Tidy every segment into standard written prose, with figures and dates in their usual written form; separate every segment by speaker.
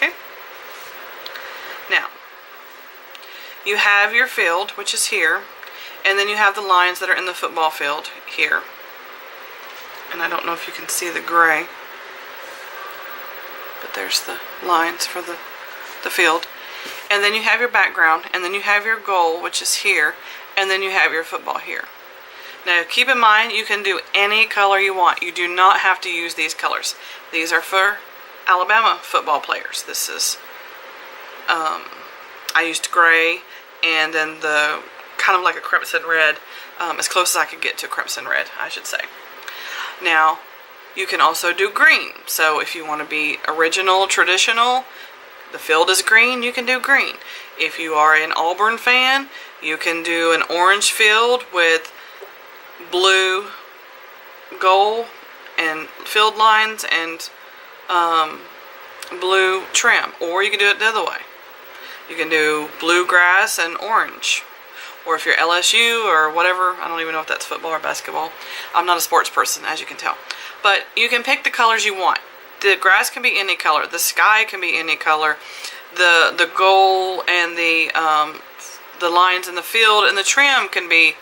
Speaker 1: Okay? Now, you have your field, which is here, and then you have the lines that are in the football field here. And I don't know if you can see the gray, but there's the lines for the field. And then you have your background, and then you have your goal, which is here, and then you have your football here. Now keep in mind, you can do any color you want. You do not have to use these colors. These are for Alabama football players. This is, I used gray, and then the kind of like a crimson red, as close as I could get to crimson red, I should say. Now, you can also do green. So if you want to be original, traditional, the field is green, you can do green. If you are an Auburn fan, you can do an orange field with blue goal and field lines and blue trim. Or you can do it the other way. You can do blue grass and orange. Or if you're LSU or whatever, I don't even know if that's football or basketball. I'm not a sports person, as you can tell. But you can pick the colors you want. The grass can be any color. The sky can be any color. The goal and the lines in the field and the trim can be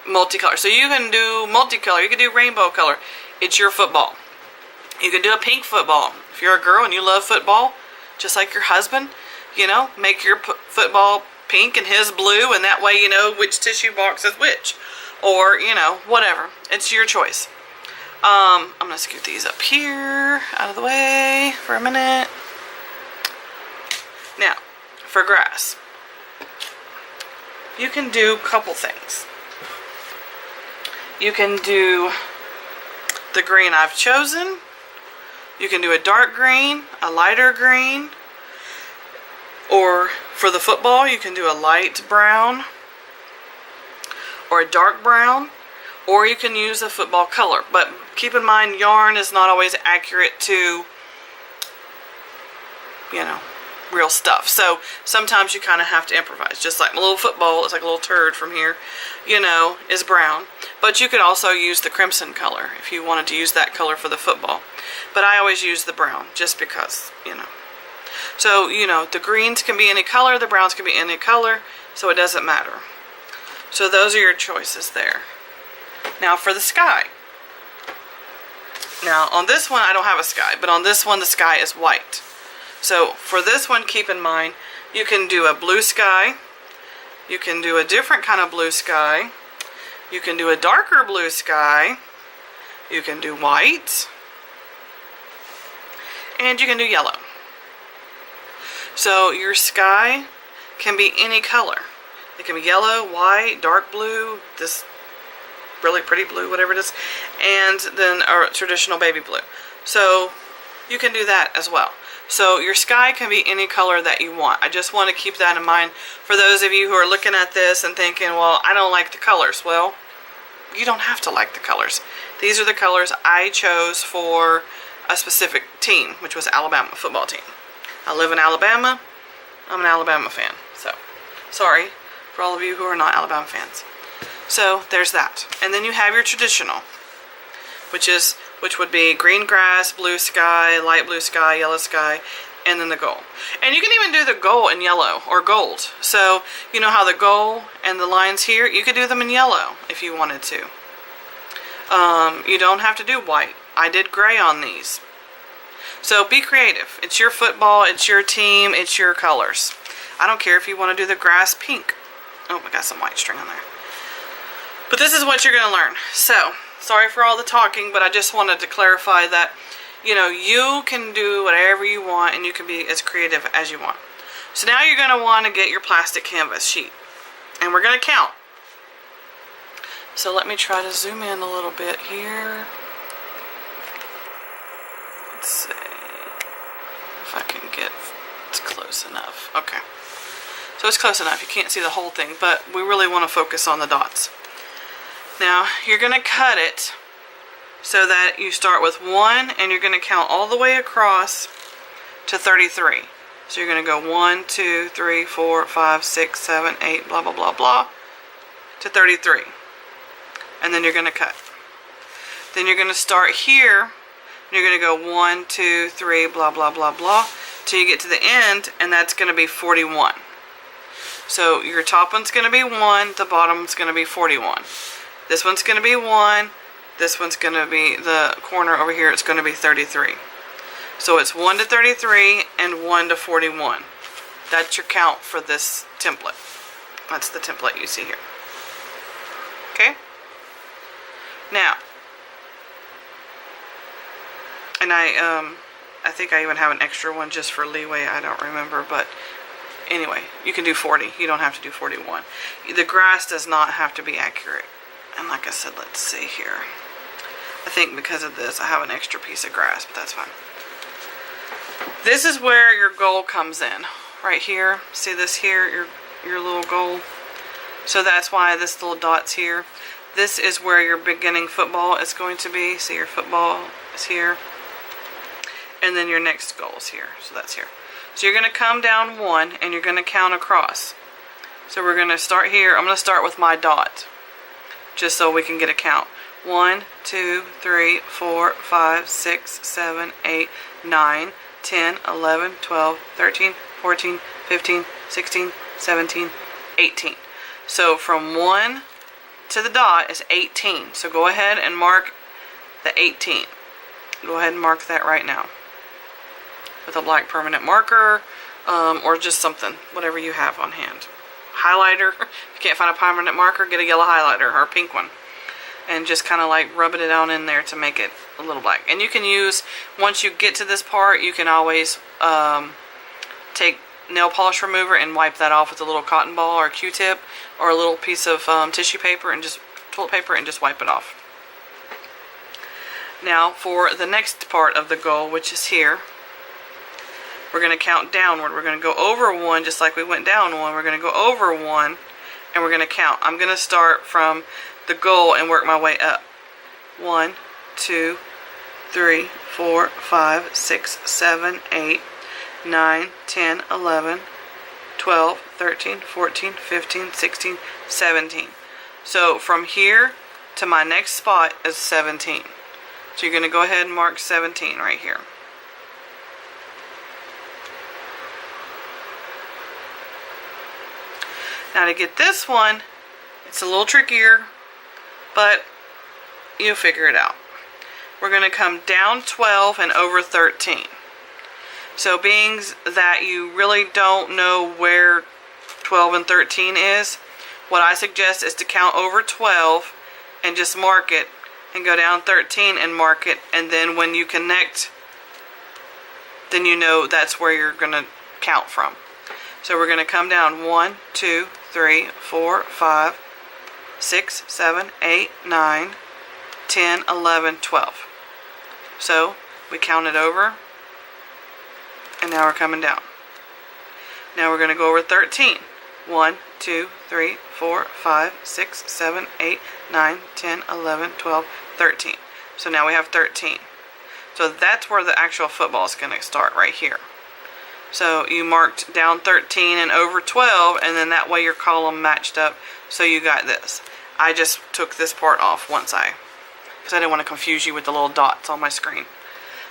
Speaker 1: multicolor. So you can do multicolor. You can do rainbow color. It's your football. You can do a pink football. If you're a girl and you love football, just like your husband, you know, make your football pink and his blue, and that way you know which tissue box is which. Or, you know, whatever. It's your choice. I'm going to scoot these up here, out of the way for a minute. Now, for grass, you can do a couple things. You can do the green I've chosen. You can do a dark green, a lighter green, or for the football, you can do a light brown or a dark brown, or you can use a football color. But keep in mind, yarn is not always accurate to, you know, real stuff. So sometimes you kind of have to improvise. Just like my little football, it's like a little turd from here, you know, is brown. But you could also use the crimson color if you wanted to use that color for the football. But I always use the brown just because, you know. So, you know, the greens can be any color, the browns can be any color, so it doesn't matter. So those are your choices there. Now for the sky. Now on this one I don't have a sky, but on this one the sky is white. So for this one, keep in mind, you can do a blue sky, you can do a different kind of blue sky, you can do a darker blue sky, you can do white, and you can do yellow. So your sky can be any color. It can be yellow, white, dark blue, this really pretty blue, whatever it is, and then a traditional baby blue. So you can do that as well. So your sky can be any color that you want. I just want to keep that in mind for those of you who are looking at this and thinking, well, I don't like the colors. Well, you don't have to like the colors. These are the colors I chose for a specific team, which was Alabama football team. I live in Alabama. I'm an Alabama fan. So, sorry for all of you who are not Alabama fans. So, there's that. And then you have your traditional, which would be green grass, blue sky, light blue sky, yellow sky, and then the gold. And you can even do the gold in yellow or gold. So, you know how the gold and the lines here, you could do them in yellow if you wanted to. You don't have to do white. I did gray on these. So be creative. It's your football, it's your team, it's your colors. I don't care if you want to do the grass pink. Oh, I got some white string on there. But this is what you're going to learn. So, sorry for all the talking, but I just wanted to clarify that, you know, you can do whatever you want and you can be as creative as you want. So now you're going to want to get your plastic canvas sheet. And we're going to count. So let me try to zoom in a little bit here. Let's see if I can get it close enough. Okay. So it's close enough. You can't see the whole thing, but we really want to focus on the dots. Now, you're going to cut it so that you start with 1 and you're going to count all the way across to 33. So you're going to go 1, 2, 3, 4, 5, 6, 7, 8, blah, blah, blah, blah, to 33. And then you're going to cut. Then you're going to start here. You're going to go 1, 2, 3, blah, blah, blah, blah, till you get to the end, and that's going to be 41. So your top one's going to be 1, the bottom's going to be 41. This one's going to be 1, this one's going to be, the corner over here, it's going to be 33. So it's 1 to 33 and 1 to 41. That's your count for this template. That's the template you see here. Okay? Now, and I think I even have an extra one just for leeway. I don't remember, but anyway, you can do 40. You don't have to do 41. The grass does not have to be accurate. And like I said, let's see here. I think because of this, I have an extra piece of grass, but that's fine. This is where your goal comes in. Right here. See this here? Your little goal. So that's why this little dot's here. This is where your beginning football is going to be. See, your football is here. And then your next goal is here. So that's here. So you're going to come down 1 and you're going to count across. So we're going to start here. I'm going to start with my dot, just so we can get a count. 1, 2, 3, 4, 5, 6, 7, 8, 9, 10, 11, 12, 13, 14, 15, 16, 17, 18. So from 1 to the dot is 18. So go ahead and mark the 18. Go ahead and mark that right now with a black permanent marker, or just something, whatever you have on hand. Highlighter. If you can't find a permanent marker, get a yellow highlighter or a pink one. And just kind of like rubbing it on in there to make it a little black. And you can use, once you get to this part, you can always take nail polish remover and wipe that off with a little cotton ball or Q-tip or a little piece of tissue paper and just toilet paper and just wipe it off. Now for the next part of the goal, which is here, we're going to count downward. We're going to go over 1 just like we went down 1. We're going to go over 1 and we're going to count. I'm going to start from the goal and work my way up. 1, 2, 3, 4, 5, 6, 7, 8, 9, 10, 11, 12, 13, 14, 15, 16, 17. So from here to my next spot is 17. So you're going to go ahead and mark 17 right here. Now to get this one, it's a little trickier, but you'll figure it out. We're going to come down 12 and over 13. So being that you really don't know where 12 and 13 is, what I suggest is to count over 12 and just mark it, and go down 13 and mark it, and then when you connect, then you know that's where you're going to count from. So we're going to come down 1, 2, 3, 4, 5, 6, 7, 8, 9, 10, 11, 12. So we counted over, and now we're coming down. Now we're going to go over 13. 1, 2, 3, 4, 5, 6, 7, 8, 9, 10, 11, 12, 13. So now we have 13. So that's where the actual football is going to start, right here. So you marked down 13 and over 12, and then that way your column matched up, so you got this. I just took this part off because I didn't want to confuse you with the little dots on my screen.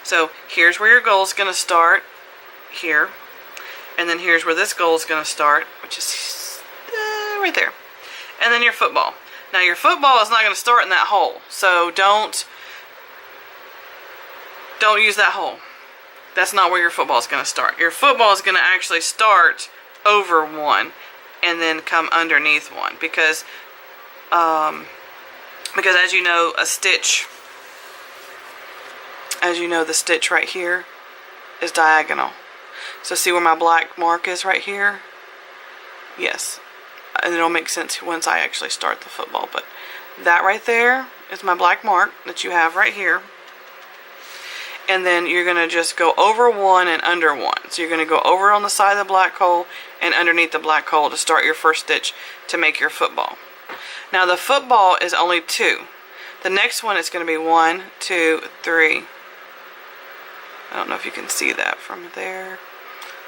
Speaker 1: So here's where your goal is going to start, here. And then here's where this goal is going to start, which is right there. And then your football. Now your football is not going to start in that hole, so don't use that hole. That's not where your football is going to start. Your football is going to actually start over 1 and then come underneath 1, because as you know, a stitch, the stitch right here is diagonal. So see where my black mark is right here? Yes. And it'll make sense once I actually start the football. But that right there is my black mark that you have right here. And then you're going to just go over 1 and under 1. So you're going to go over on the side of the black hole and underneath the black hole to start your first stitch to make your football. Now the football is only 2. The next one is going to be 1, 2, 3. I don't know if you can see that from there.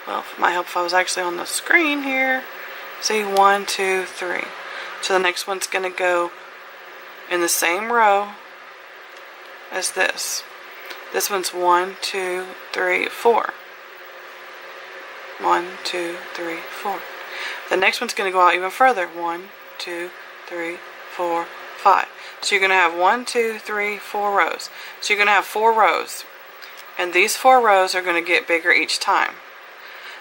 Speaker 1: Well, it might help if I was actually on the screen here. See, 1, 2, 3. So the next one's going to go in the same row as this. This one's 1, 2, 3, 4. 1, 2, 3, 4. The next one's going to go out even further. 1, 2, 3, 4, 5. So you're going to have 1, 2, 3, 4 rows. So you're going to have 4 rows. And these 4 rows are going to get bigger each time.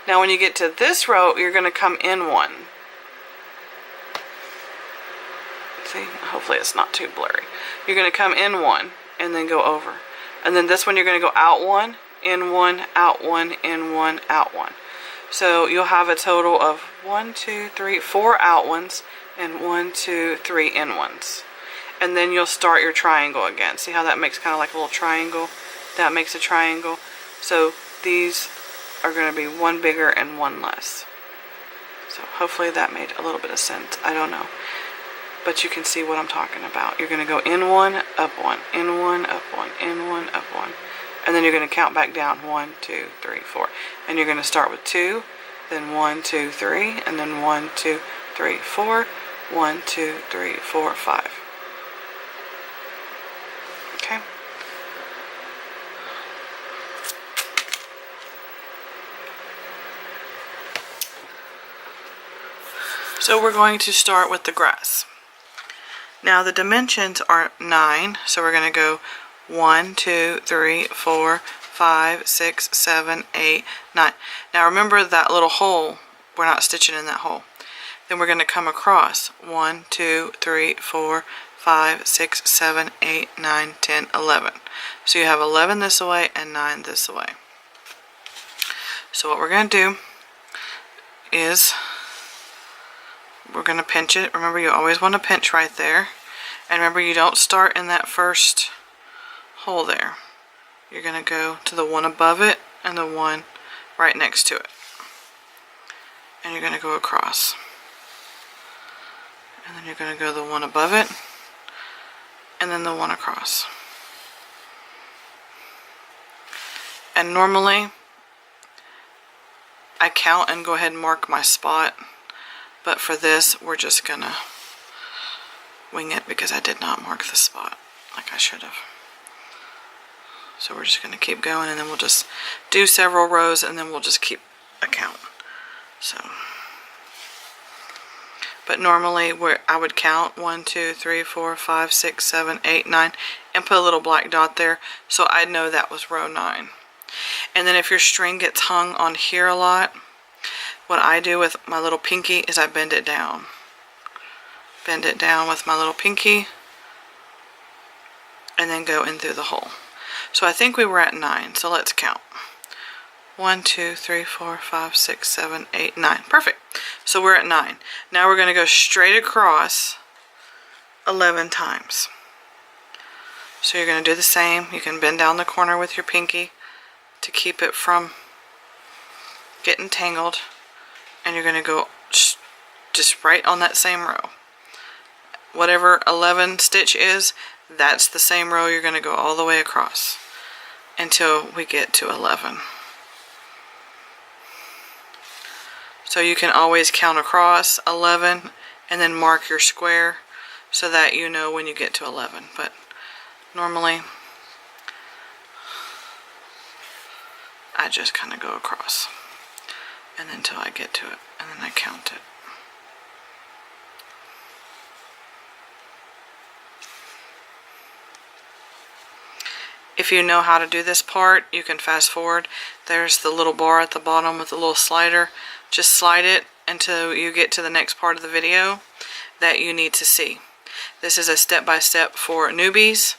Speaker 1: Now when you get to this row, you're going to come in 1. See, hopefully it's not too blurry. You're going to come in 1 and then go over. And then this one you're going to go out 1, in 1, out 1, in 1, out 1. So you'll have a total of 1, 2, 3, 4 out ones and 1, 2, 3 in ones. And then you'll start your triangle again. See how that makes kind of like a little triangle? That makes a triangle. So these are going to be one bigger and one less. So hopefully that made a little bit of sense. I don't know. But you can see what I'm talking about. You're going to go in 1, up 1, in 1, up 1, in 1, up 1. And then you're going to count back down 1, 2, 3, 4. And you're going to start with 2, then 1, 2, 3, and then 1, 2, 3, 4, 1, 2, 3, 4, 5. Okay. So we're going to start with the grass. Now the dimensions are 9, so we're going to go 1, 2, 3, 4, 5, 6, 7, 8, 9. Now remember that little hole, we're not stitching in that hole. Then we're going to come across 1, 2, 3, 4, 5, 6, 7, 8, 9, 10, 11. So you have 11 this way and 9 this way. So what we're going to do is we're going to pinch it. Remember, you always want to pinch right there. And remember, you don't start in that first hole there. You're going to go to the one above it and the one right next to it. And you're going to go across. And then you're going to go the one above it and then the one across. And normally I count and go ahead and mark my spot. But for this, we're just going to wing it because I did not mark the spot like I should have. So we're just going to keep going, and then we'll just do several rows, and then we'll just keep a count. So, but normally I would count 1, 2, 3, 4, 5, 6, 7, 8, 9, and put a little black dot there so I'd know that was row 9. And then if your string gets hung on here a lot, what I do with my little pinky is I bend it down. Bend it down with my little pinky and then go in through the hole. So I think we were at 9, so let's count. 1, 2, 3, 4, 5, 6, 7, 8, 9. Perfect. So we're at 9. Now we're going to go straight across 11 times. So you're going to do the same. You can bend down the corner with your pinky to keep it from getting tangled. And you're going to go just right on that same row. Whatever 11 stitch is, that's the same row you're going to go all the way across until we get to 11. So you can always count across 11 and then mark your square so that you know when you get to 11. But normally I just kind of go across and until I get to it, and then I count it. If you know how to do this part, you can fast forward. There's the little bar at the bottom with the little slider. Just slide it until you get to the next part of the video that you need to see. This is a step-by-step for newbies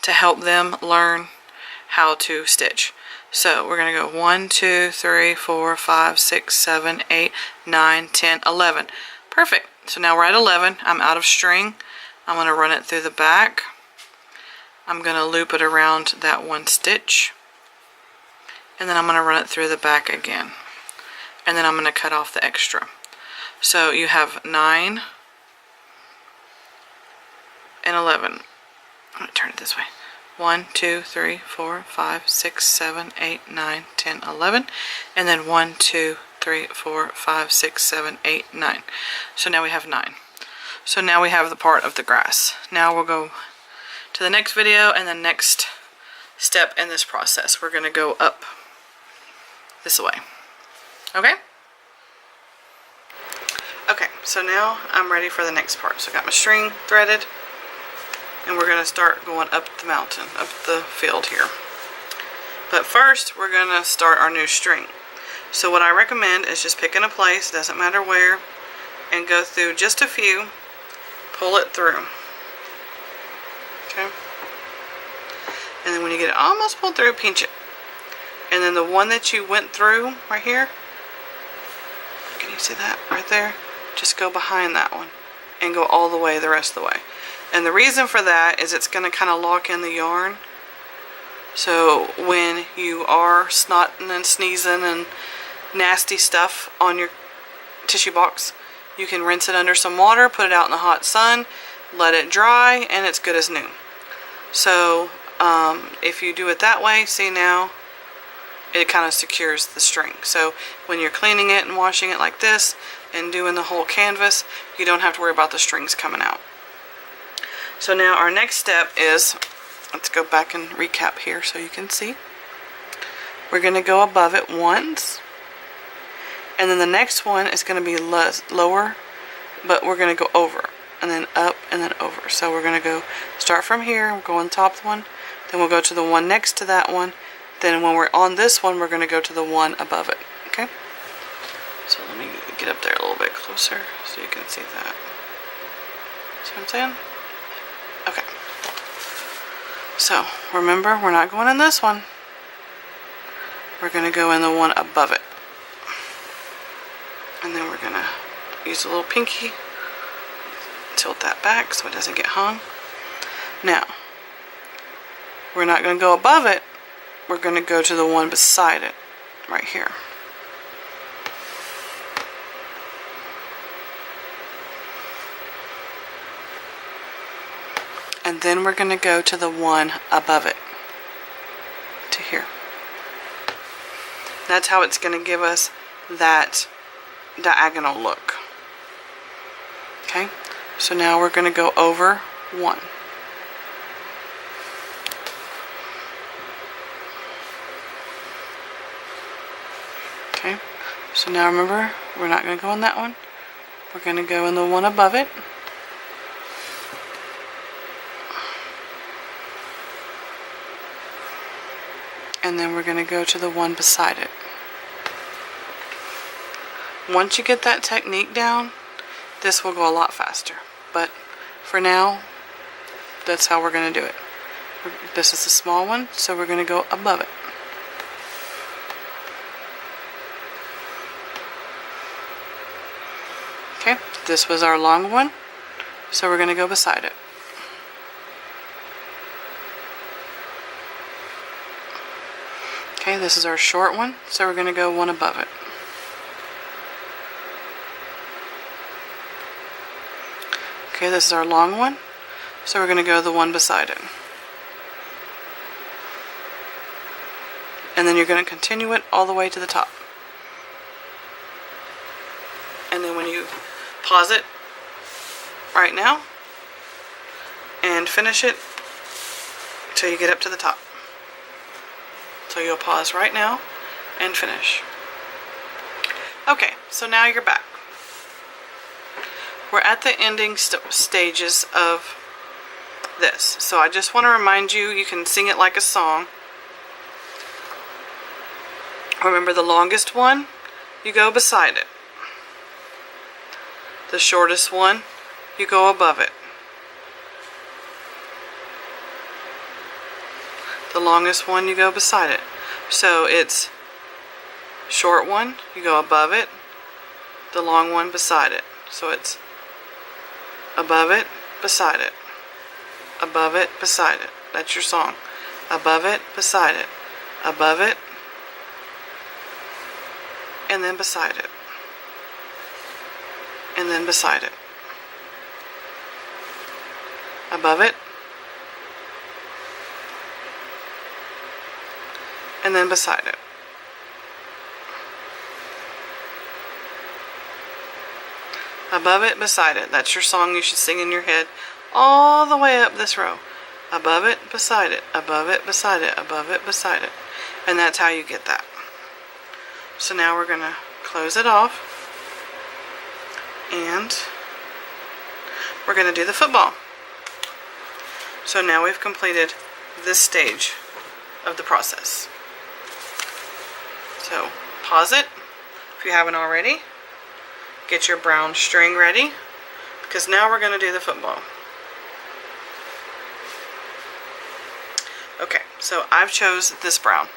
Speaker 1: to help them learn how to stitch. So we're going to go 1, 2, 3, 4, 5, 6, 7, 8, 9, 10, 11. Perfect. So now we're at 11. I'm out of string. I'm going to run it through the back. I'm going to loop it around that one stitch. And then I'm going to run it through the back again. And then I'm going to cut off the extra. So you have 9 and 11. I'm going to turn it this way. 1, 2, 3, 4, 5, 6, 7, 8, 9, 10, 11. And then 1, 2, 3, 4, 5, 6, 7, 8, 9. So now we have 9. So now we have the part of the grass. Now we'll go to the next video and the next step in this process. We're going to go up this way. Okay? Okay, so now I'm ready for the next part. So I got my string threaded, and we're going to start going up the mountain, up the field here. But first, we're going to start our new string. So what I recommend is just picking a place, doesn't matter where, and go through just a few, pull it through. Okay? And then when you get it almost pulled through, pinch it. And then the one that you went through right here, can you see that right there? Just go behind that one and go all the way the rest of the way. And the reason for that is it's going to kind of lock in the yarn. So when you are snotting and sneezing and nasty stuff on your tissue box, you can rinse it under some water, put it out in the hot sun, let it dry, and it's good as new. So if you do it that way, see now, it kind of secures the string. So when you're cleaning it and washing it like this and doing the whole canvas, you don't have to worry about the strings coming out. So now our next step is, let's go back and recap here so you can see. We're going to go above it once, and then the next one is going to be lower, but we're going to go over, and then up, and then over. So we're going to go start from here, we'll go on top one, then we'll go to the one next to that one. Then when we're on this one, we're going to go to the one above it. Okay? So let me get up there a little bit closer so you can see that. See what I'm saying? Okay. So remember, we're not going in this one. We're going to go in the one above it. And then we're going to use a little pinky, tilt that back so it doesn't get hung. Now, we're not going to go above it. We're going to go to the one beside it, right here. And then we're going to go to the one above it, to here. That's how it's going to give us that diagonal look. Okay, so now we're going to go over one. Okay, so now remember, we're not going to go in that one. We're going to go in the one above it. And then we're going to go to the one beside it. Once you get that technique down, this will go a lot faster. But for now, that's how we're going to do it. This is the small one, so we're going to go above it. Okay, this was our long one, so we're going to go beside it. Okay, this is our short one, so we're going to go one above it. Okay, this is our long one, so we're going to go the one beside it. And then you're going to continue it all the way to the top. And then when you pause it right now and finish it till you get up to the top. So you'll pause right now and finish. Okay, so now you're back. We're at the ending stages of this. So I just want to remind you, you can sing it like a song. Remember, the longest one, you go beside it. The shortest one, you go above it. The longest one, you go beside it. So it's short one, you go above it. The long one beside it. So it's above it, beside it. Above it, beside it. That's your song. Above it, beside it. Above it, and then beside it. And then beside it. Above it, and then beside it. Above it, beside it. That's your song you should sing in your head all the way up this row. Above it, beside it. Above it, beside it. Above it, beside it. And that's how you get that. So now we're going to close it off, and we're going to do the football. So now we've completed this stage of the process. So pause it if you haven't already. Get your brown string ready, because now we're going to do the football. Okay, so I've chose this brown.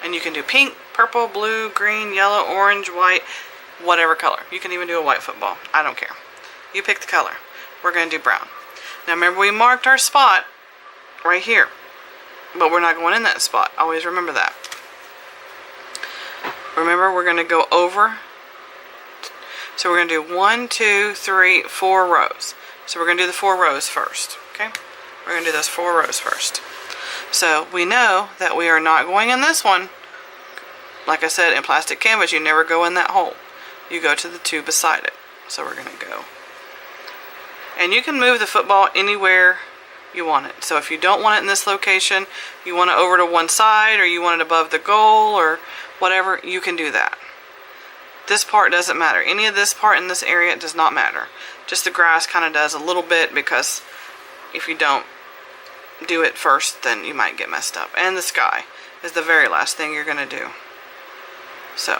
Speaker 1: And you can do pink, purple, blue, green, yellow, orange, white, whatever color. You can even do a white football. I don't care. You pick the color. We're going to do brown. Now remember, we marked our spot right here. But we're not going in that spot. Always remember that. Remember, we're going to go over. So we're going to do 1, 2, 3, 4 rows. So we're going to do the 4 rows first. Okay? We're going to do those 4 rows first. So we know that we are not going in this one. Like I said, in plastic canvas, you never go in that hole. You go to the 2 beside it. So we're going to go. And you can move the football anywhere you want it. So if you don't want it in this location, you want it over to one side, or you want it above the goal, or whatever, you can do that. This part doesn't matter. Any of this part in this area does not matter. Just the grass kind of does a little bit, because if you don't do it first, then you might get messed up. And the sky is the very last thing you're going to do. So,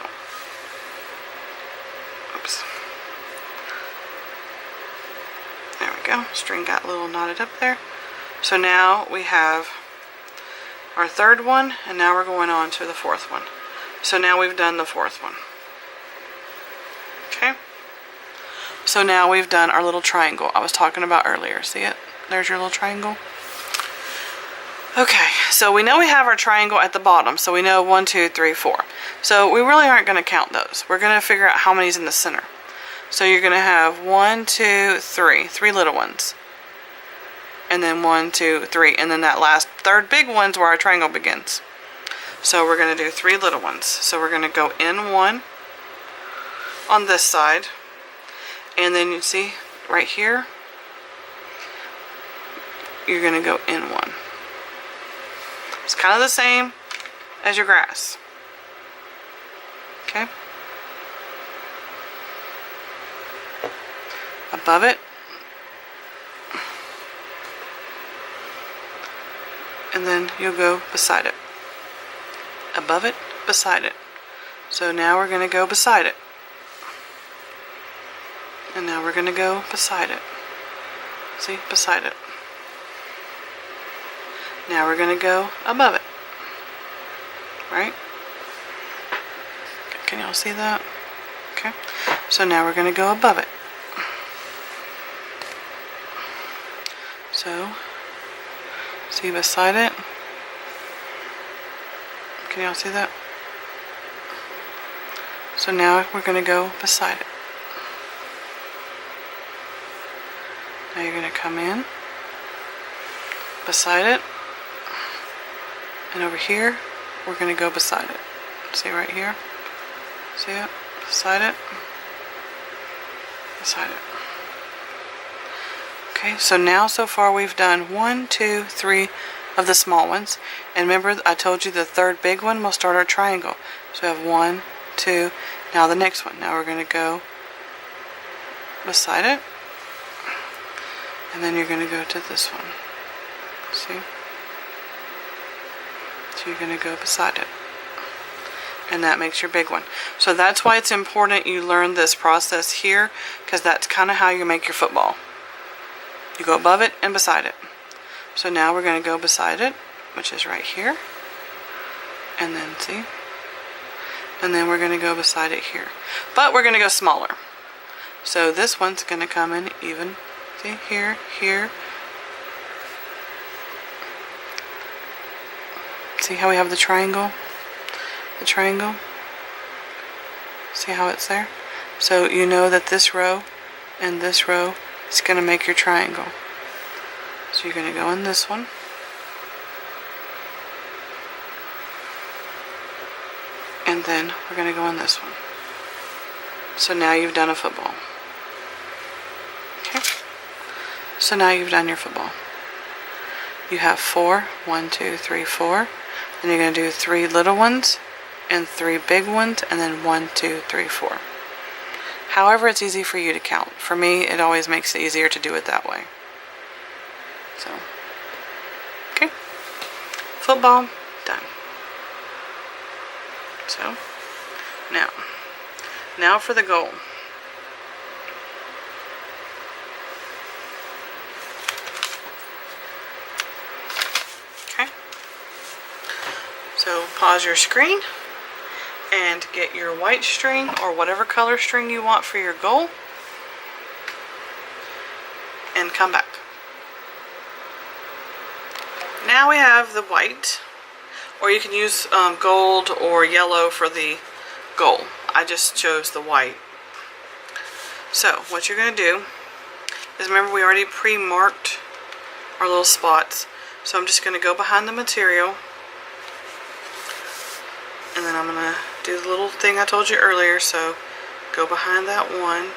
Speaker 1: oops. There we go. String got a little knotted up there. So now we have our 3rd one, and now we're going on to the 4th one. So now we've done the 4th one. Okay? So now we've done our little triangle I was talking about earlier. See it? There's your little triangle. Okay, so we know we have our triangle at the bottom, so we know 1, 2, 3, 4. So we really aren't going to count those. We're going to figure out how many's in the center. So you're going to have 1, 2, 3, 3 little ones. And then 1, 2, 3, and then that last 3rd big one's where our triangle begins. So we're going to do 3 little ones. So we're going to go in 1 on this side, and then you see right here, you're going to go in 1. It's kind of the same as your grass. Okay? Above it. And then you'll go beside it. Above it, beside it. So now we're going to go beside it. And now we're going to go beside it. See? Beside it. Now we're going to go above it. Right? Can y'all see that? Okay. So now we're going to go above it. So, see beside it? Can y'all see that? So now we're going to go beside it. Now you're going to come in beside it. And over here, we're going to go beside it. See right here? See it? Beside it. Beside it. Okay, so now so far we've done 1, 2, 3 of the small ones. And remember, I told you the 3rd big one will start our triangle. So we have 1, 2, now the next one. Now we're going to go beside it. And then you're going to go to this one. See? So you're going to go beside it. And that makes your big one. So that's why it's important you learn this process here, because that's kind of how you make your football. You go above it and beside it. So now we're going to go beside it, which is right here. And then, see? And then we're going to go beside it here. But we're going to go smaller. So this one's going to come in even, see, here, here. See how we have the triangle? The triangle? See how it's there? So you know that this row and this row is going to make your triangle. So you're going to go in this one. And then we're going to go in this one. So now you've done a football. Okay? So now you've done your football. You have 4, 1, 2, 3, 4. Then you're going to do 3 little ones. and 3 big ones, and then 1, 2, 3, 4. However it's easy for you to count. For me, it always makes it easier to do it that way. So, okay. Football, done. So, now for the goal. Okay. So, pause your screen and get your white string or whatever color string you want for your goal, and come back. Now we have the white, or you can use gold or yellow for the goal. I just chose the white. So what you're going to do is, remember we already pre-marked our little spots, so I'm just going to go behind the material, and then I'm going to do the little thing I told you earlier. So go behind that one,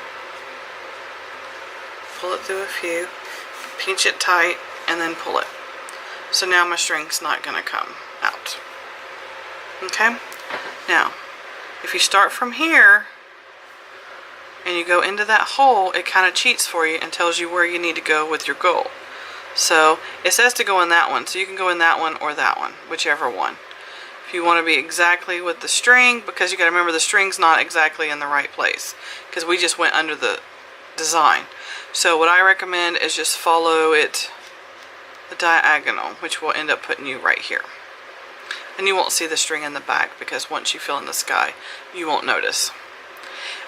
Speaker 1: pull it through a few, pinch it tight, and then pull it. So now my string's not going to come out. Okay? Now, if you start from here and you go into that hole, it kind of cheats for you and tells you where you need to go with your goal. So it says to go in that one, so you can go in that one or that one, whichever one. If you want to be exactly with the string, because you got to remember the string's not exactly in the right place, because we just went under the design. So what I recommend is just follow it the diagonal, which will end up putting you right here. And you won't see the string in the back, because once you fill in the sky, you won't notice.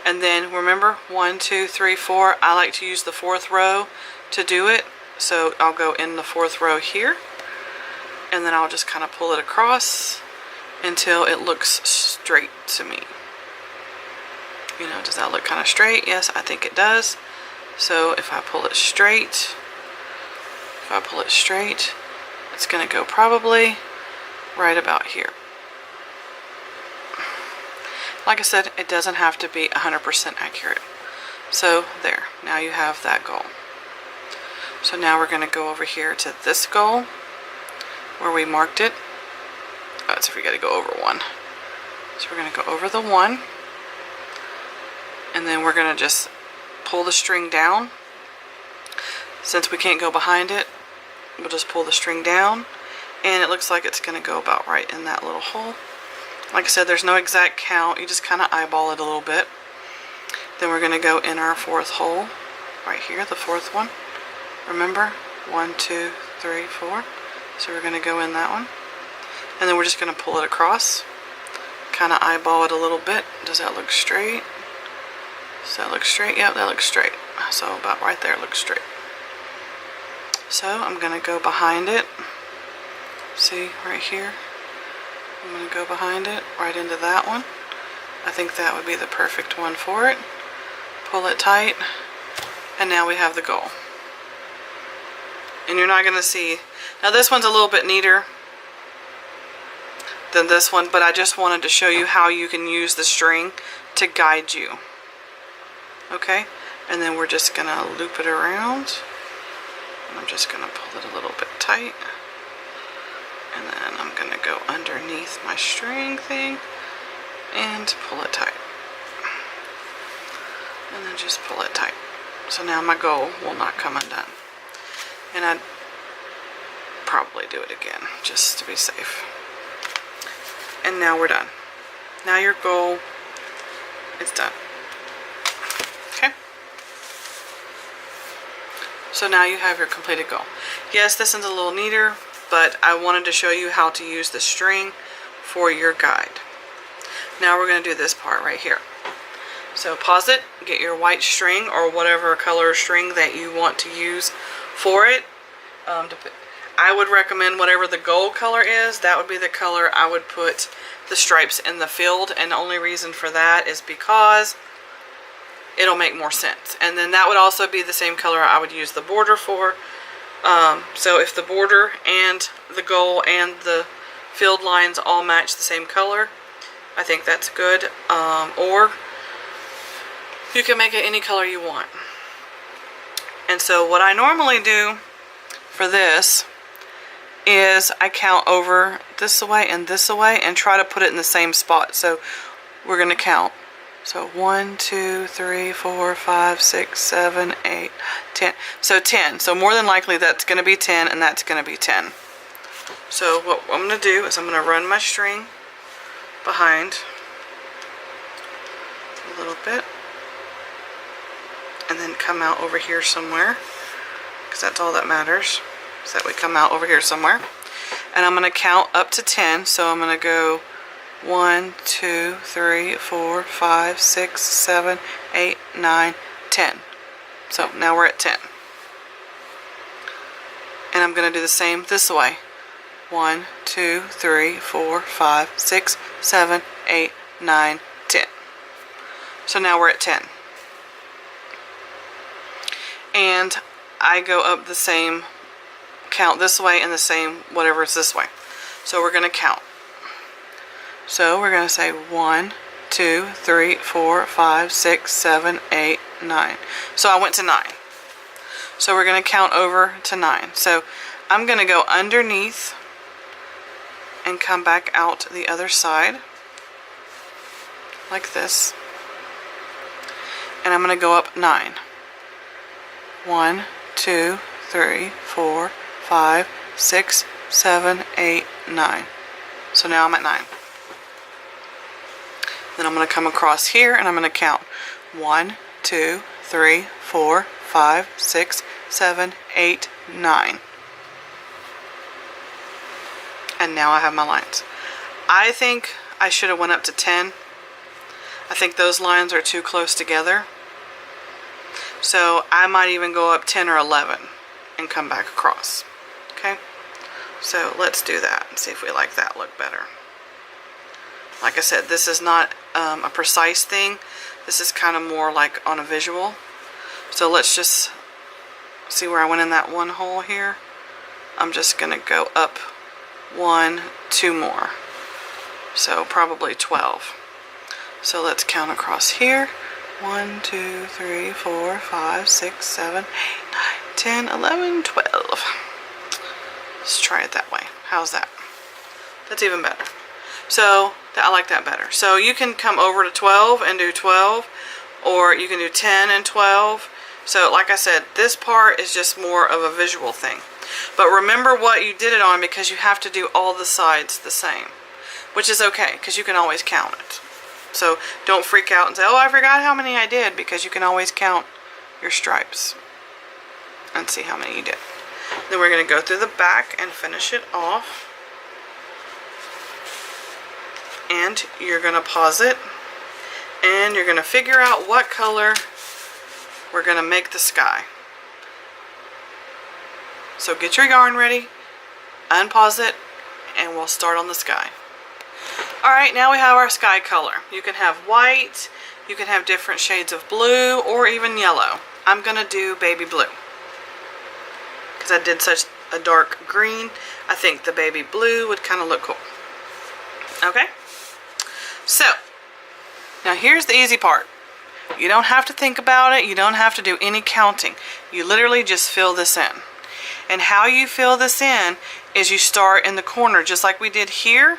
Speaker 1: And then remember, 1, 2, 3, 4. I like to use the 4th row to do it. So I'll go in the 4th row here, and then I'll just kind of pull it across until it looks straight to me. You know, does that look kind of straight? Yes, I think it does. So if I pull it straight, it's going to go probably right about here. Like I said, it doesn't have to be 100% accurate. So there, now you have that goal. So now we're going to go over here to this goal where we marked it. Oh, so we got to go over 1. So we're going to go over the 1, and then we're going to just pull the string down. Since we can't go behind it, we'll just pull the string down, and it looks like it's going to go about right in that little hole. Like I said, there's no exact count. You just kind of eyeball it a little bit. Then we're going to go in our 4th hole right here, the 4th one. Remember, 1, 2, 3, 4. So we're going to go in that one, and then we're just going to pull it across, kind of eyeball it a little bit. Does that look straight? Does that look straight? Yep, that looks straight. So about right there looks straight. So I'm going to go behind it. See, right here. I'm going to go behind it, right into that one. I think that would be the perfect one for it. Pull it tight, and now we have the goal. And you're not going to see, now this one's a little bit neater than this one, but I just wanted to show you how you can use the string to guide you. Okay, and then we're just going to loop it around, and I'm just going to pull it a little bit tight, and then I'm going to go underneath my string thing and pull it tight, and then just pull it tight. So now my goal will not come undone. And I'd probably do it again, just to be safe. And now we're done. Now your goal is done. Okay? So now you have your completed goal. Yes, this one's a little neater, but I wanted to show you how to use the string for your guide. Now we're going to do this part right here. So pause it, get your white string or whatever color string that you want to use for it. I would recommend whatever the gold color is, that would be the color I would put the stripes in the field, and the only reason for that is because it'll make more sense. And then that would also be the same color I would use the border for. So if the border and the goal and the field lines all match the same color, I think that's good. Or you can make it any color you want. And so what I normally do for this is I count over this away and this away and try to put it in the same spot. So we're going to count. So 1, 2, 3, 4, 5, 6, 7, 8, 10. So 10. So more than likely that's going to be 10 and that's going to be 10. So what I'm going to do is I'm going to run my string behind a little bit and then come out over here somewhere, because that's all that matters, is that we come out over here somewhere. And I'm going to count up to 10. So I'm going to go 1, 2, 3, 4, 5, 6, 7, 8, 9, 10. So now we're at 10. And I'm going to do the same this way. 1, 2, 3, 4, 5, 6, 7, 8, 9, 10. So now we're at 10. And I go up the same, count this way and the same whatever is this way. So we're going to count. So we're going to say 1, 2, 3, 4, 5, 6, 7, 8, 9. So I went to 9. So we're going to count over to 9. So I'm going to go underneath and come back out the other side like this. And I'm going to go up 9. 1, 2, 3, 4, 5, 6, 7, 8, 9. So now I'm at 9. Then I'm going to come across here and I'm going to count 1, 2, 3, 4, 5, 6, 7, 8, 9. And now I have my lines. I think I should have went up to 10. I think those lines are too close together. So I might even go up 10 or 11 and come back across. Okay? So let's do that and see if we like that look better. Like I said, this is not a precise thing. This is kind of more like on a visual. So let's just see where I went in that one hole here. I'm just going to go up 1, 2 more. So probably 12. So let's count across here. 1, 2, 3, 4, 5, 6, 7, 8, 9, 10, 11, 12. Let's try it that way. How's that? That's even better. So I like that better. So you can come over to 12 and do 12, or you can do 10 and 12. So like I said, this part is just more of a visual thing. But remember what you did it on, because you have to do all the sides the same, which is okay because you can always count it. So don't freak out and say, oh, I forgot how many I did, because you can always count your stripes and see how many you did. Then we're going to go through the back and finish it off. And you're going to pause it, and you're going to figure out what color we're going to make the sky. So get your yarn ready, unpause it, and we'll start on the sky. Alright, now we have our sky color. You can have white, you can have different shades of blue, or even yellow. I'm going to do baby blue, because I did such a dark green. I think the baby blue would kind of look cool. Okay? So, now here's the easy part. You don't have to think about it. You don't have to do any counting. You literally just fill this in. And how you fill this in is you start in the corner, just like we did here.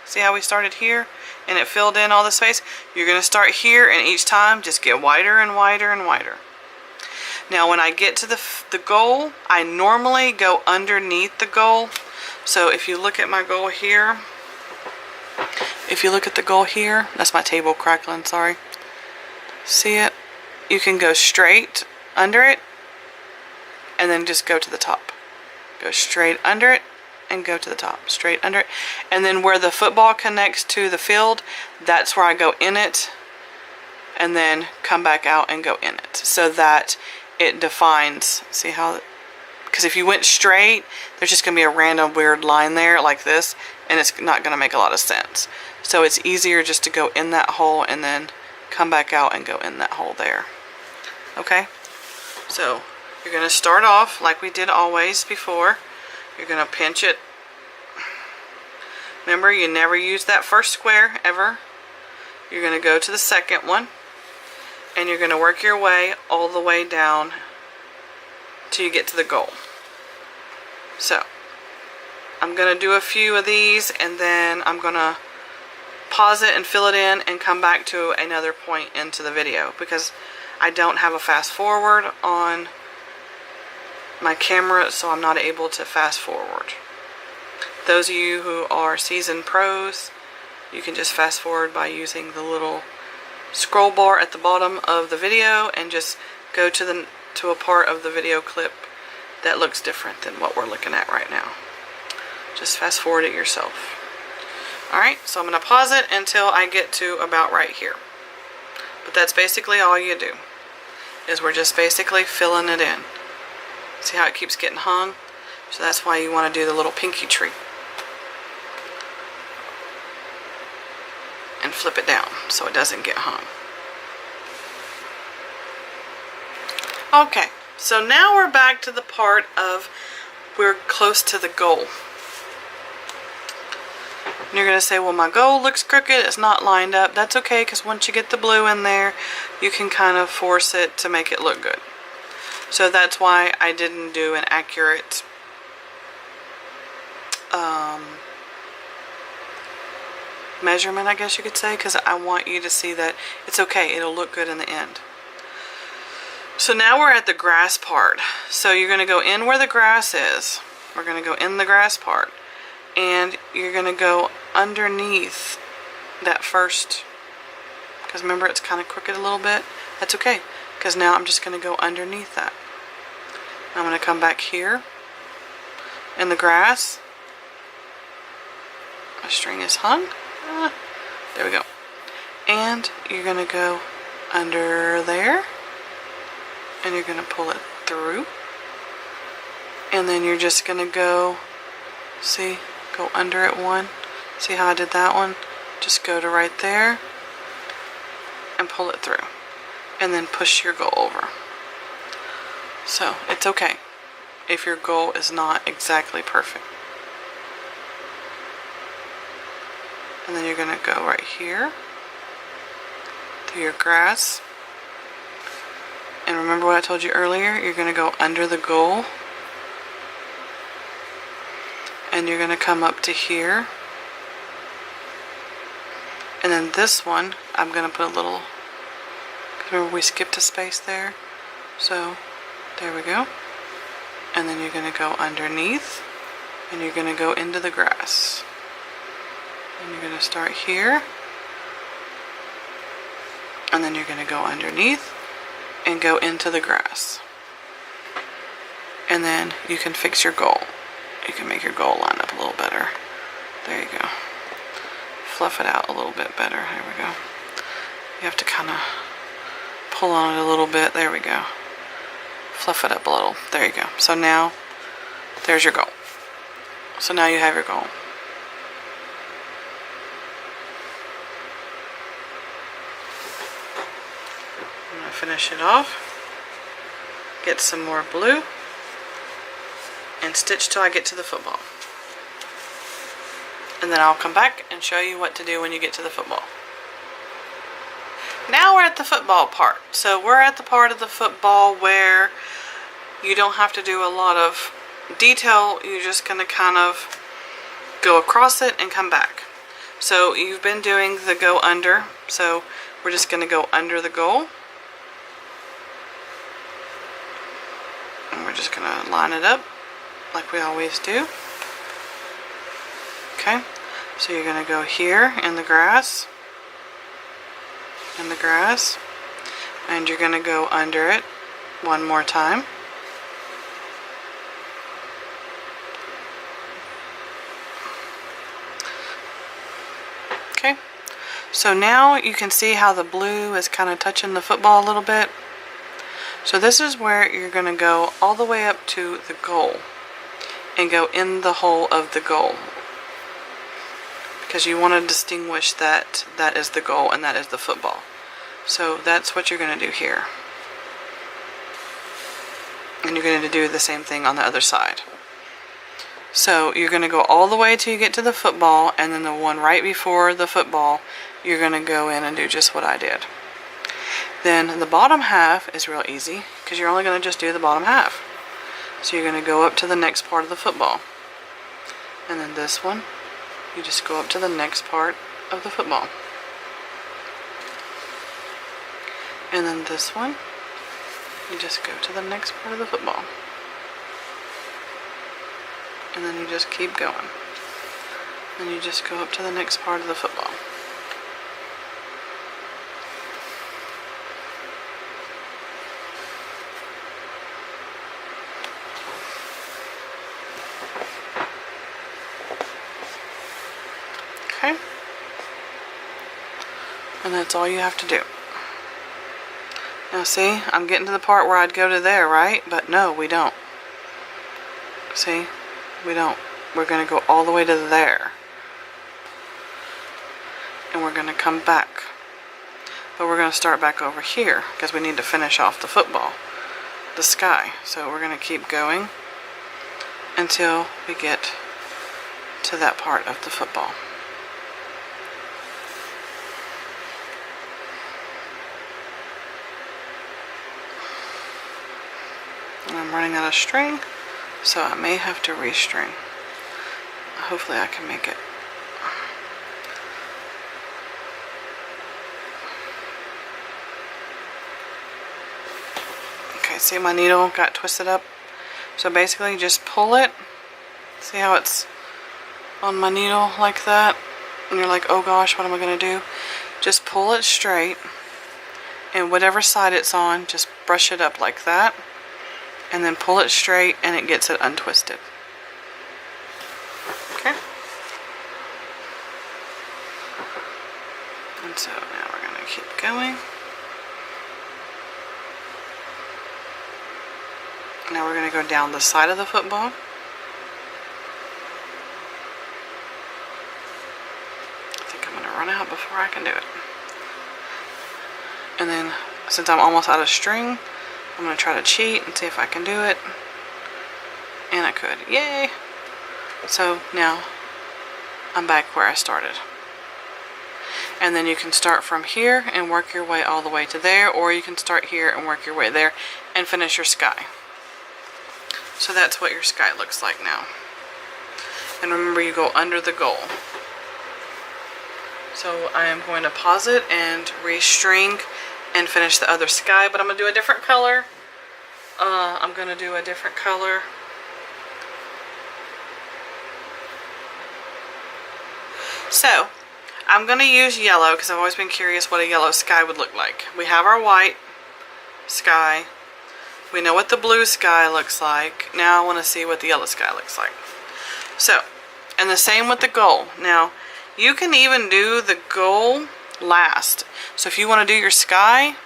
Speaker 1: See how we started here and it filled in all the space? You're going to start here, and each time just get wider and wider and wider. Now when I get to the goal, I normally go underneath the goal. So if you look at my goal here, if you look at the goal here, that's my table crackling, sorry. See it? You can go straight under it and then just go to the top. Go straight under it and go to the top. Straight under it. And then where the football connects to the field, that's where I go in it and then come back out and go in it, so that it defines. See how? Because if you went straight, there's just going to be a random weird line there like this, and it's not going to make a lot of sense. So it's easier just to go in that hole and then come back out and go in that hole there. Okay? So you're going to start off like we did always before. You're going to pinch it. Remember, you never use that first square ever. You're going to go to the second one, and you're going to work your way all the way down till you get to the goal. So I'm going to do a few of these and then I'm going to pause it and fill it in and come back to another point into the video because I don't have a fast forward on my camera, so I'm not able to fast forward. Those of you who are seasoned pros, you can just fast forward by using the little scroll bar at the bottom of the video and just go to a part of the video clip that looks different than what we're looking at right now. Just fast forward it yourself. Alright, so I'm going to pause it until I get to about right here. But that's basically all you do, is we're just basically filling it in. See how it keeps getting hung? So that's why you want to do the little pinky tree. And flip it down so it doesn't get hung. Okay, so now we're back to the part of we're close to the goal. And you're going to say, well, my goal looks crooked, it's not lined up. That's okay, because once you get the blue in there, you can kind of force it to make it look good. So that's why I didn't do an accurate measurement, I guess you could say, because I want you to see that it's okay, it'll look good in the end. So now we're at the grass part. So you're going to go in where the grass is. We're going to go in the grass part. And you're going to go underneath that first, because remember it's kind of crooked a little bit. That's okay, because now I'm just going to go underneath that. I'm going to come back here in the grass. My string is hung. There we go. And you're going to go under there. And you're going to pull it through. And then you're just going to go, see, go under it one. See how I did that one? Just go to right there and pull it through. And then push your goal over. So, it's okay if your goal is not exactly perfect. And then you're going to go right here through your grass. And remember what I told you earlier? You're going to go under the goal. And you're going to come up to here. And then this one, I'm going to put a little, remember we skipped a space there? So, there we go. And then you're going to go underneath. And you're going to go into the grass. And you're going to start here. And then you're going to go underneath. And go into the grass. And then you can fix your goal. You can make your goal line up a little better. There you go. Fluff it out a little bit better. There we go. You have to kind of pull on it a little bit. There we go. Fluff it up a little. There you go. So now, there's your goal. So now you have your goal. I'm going to finish it off. Get some more blue. And stitch till I get to the football. And then I'll come back and show you what to do when you get to the football. Now we're at the football part. So we're at the part of the football where you don't have to do a lot of detail. You're just going to kind of go across it and come back. So you've been doing the go under. So we're just going to go under the goal. And we're just going to line it up like we always do. Okay, so you're going to go here in the grass, and you're going to go under it one more time. Okay, so now you can see how the blue is kind of touching the football a little bit. So this is where you're going to go all the way up to the goal and go in the hole of the goal, because you want to distinguish that that is the goal and that is the football. So that's what you're going to do here. And you're going to do the same thing on the other side. So you're going to go all the way till you get to the football, and then the one right before the football, you're going to go in and do just what I did. Then the bottom half is real easy, because you're only going to just do the bottom half. So you're going to go up to the next part of the football. And then this one, you just go up to the next part of the football. And then this one, you just go to the next part of the football. And then you just keep going. Then you just go up to the next part of the football. Okay? And that's all you have to do. Now see, I'm getting to the part where I'd go to there, right? But no, we don't. See? We don't. We're going to go all the way to there. And we're going to come back. But we're going to start back over here because we need to finish off the football, the sky. So we're going to keep going until we get to that part of the football. And I'm running out of string, so I may have to restring. Hopefully I can make it. Okay, see my needle got twisted up? So basically just pull it. See how it's on my needle like that? And you're like, oh gosh, what am I going to do? Just pull it straight, and whatever side it's on, just brush it up like that. And then pull it straight and it gets it untwisted. Okay? And so now we're going to keep going. Now we're going to go down the side of the football. I think I'm going to run out before I can do it. And then, since I'm almost out of string, I'm going to try to cheat and see if I can do it. And I could. Yay! So now I'm back where I started. And then you can start from here and work your way all the way to there, or you can start here and work your way there and finish your sky. So that's what your sky looks like now. And remember, you go under the goal. So I am going to pause it and restring and finish the other sky, but I'm going to do a different color. I'm going to do a different color. So, I'm going to use yellow because I've always been curious what a yellow sky would look like. We have our white sky. We know what the blue sky looks like. Now I want to see what the yellow sky looks like. So, and the same with the goal. Now, you can even do the goal last. So if you want to do your sky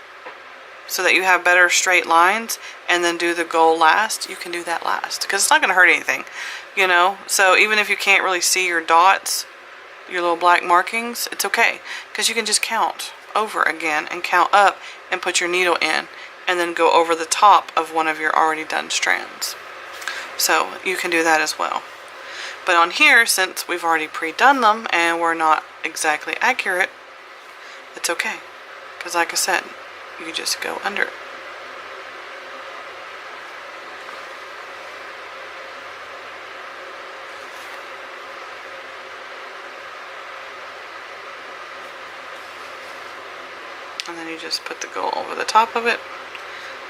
Speaker 1: so that you have better straight lines and then do the goal last, you can do that last because it's not going to hurt anything, you know. So even if you can't really see your dots, your little black markings, it's okay because you can just count over again and count up and put your needle in and then go over the top of one of your already done strands. So you can do that as well. But on here, since we've already pre-done them and we're not exactly accurate, it's okay. Because like I said, you just go under it. And then you just put the goal over the top of it,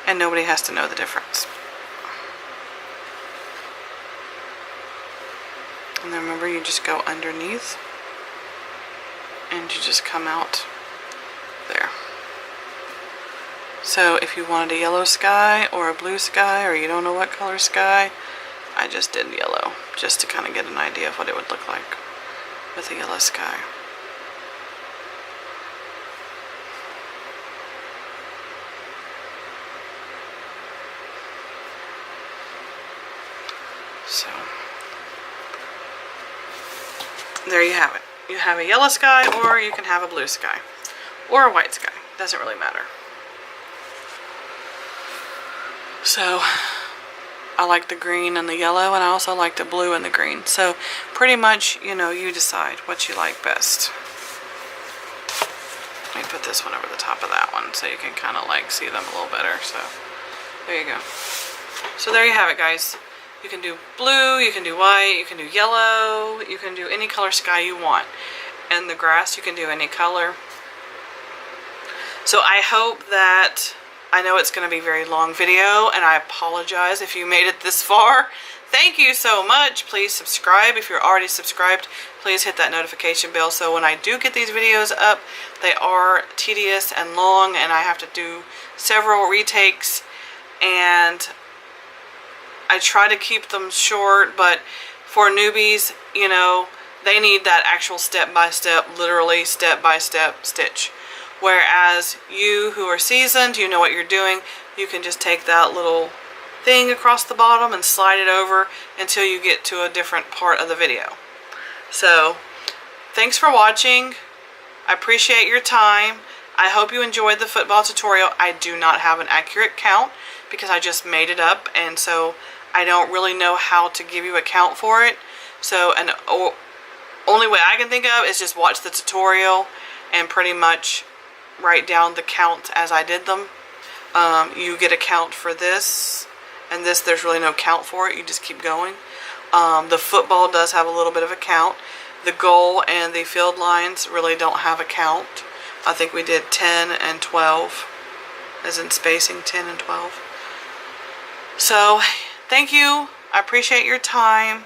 Speaker 1: and nobody has to know the difference. And then remember, you just go underneath and you just come out there. So if you wanted a yellow sky or a blue sky, or you don't know what color sky, I just did yellow just to kind of get an idea of what it would look like with a yellow sky. So there you have it. You have a yellow sky, or you can have a blue sky, or a white sky. Doesn't really matter. So I like the green and the yellow, and I also like the blue and the green. So pretty much, you know, you decide what you like best. Let me put this one over the top of that one so you can kind of like see them a little better. So there you go. So there you have it, guys. You can do blue, you can do white, you can do yellow, you can do any color sky you want. And the grass, you can do any color. So I hope that, I know it's going to be a very long video, and I apologize if you made it this far. Thank you so much. Please subscribe. If you're already subscribed, please hit that notification bell so when I do get these videos up, they are tedious and long, and I have to do several retakes, and I try to keep them short, but for newbies, you know, they need that actual step-by-step, literally step-by-step stitch. Whereas you who are seasoned, you know what you're doing, you can just take that little thing across the bottom and slide it over until you get to a different part of the video. So, thanks for watching. I appreciate your time. I hope you enjoyed the football tutorial. I do not have an accurate count because I just made it up, and so I don't really know how to give you a count for it. So, and only way I can think of is just watch the tutorial and pretty much write down the count as I did them. You get a count for this, and this there's really no count for it. You just keep going. The football does have a little bit of a count. The goal and the field lines really don't have a count. I think we did 10 and 12, as in spacing 10 and 12. So, thank you. I appreciate your time.